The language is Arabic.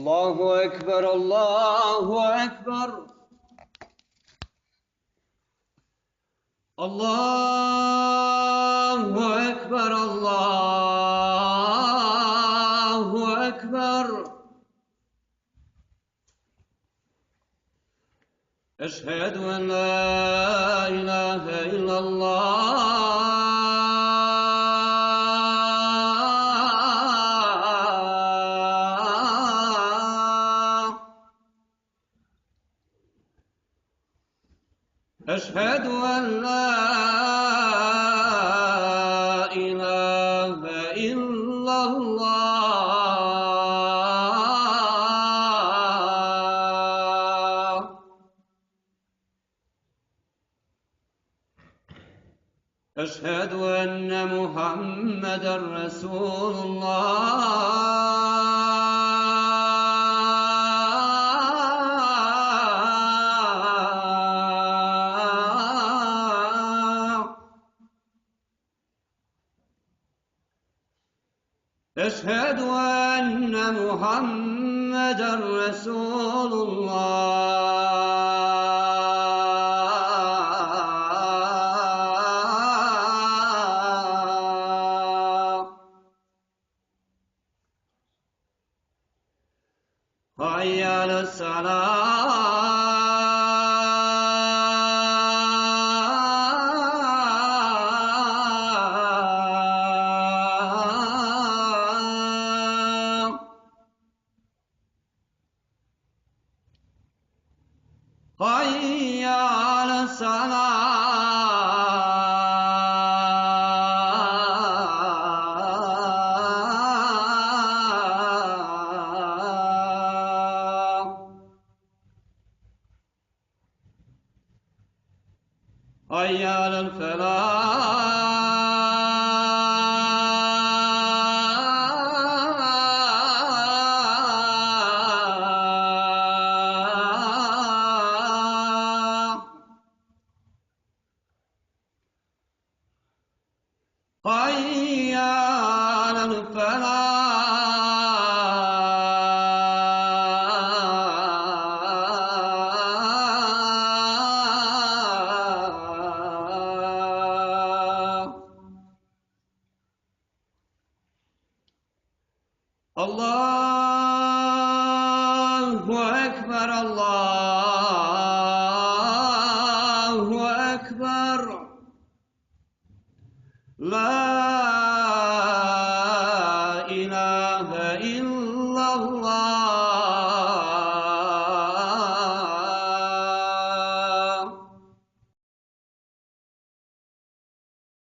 الله أكبر الله أكبر الله أكبر الله أكبر أشهد أن لا إله إلا الله أشهد أن لا إله إلا الله أشهد أن محمدًا رسول الله أشهد أن محمدًا رسول الله حي على الصلاة حي على الصلاة حي على الفلاح حي على الفلاح الله أكبر الله أكبر لا إله إلا الله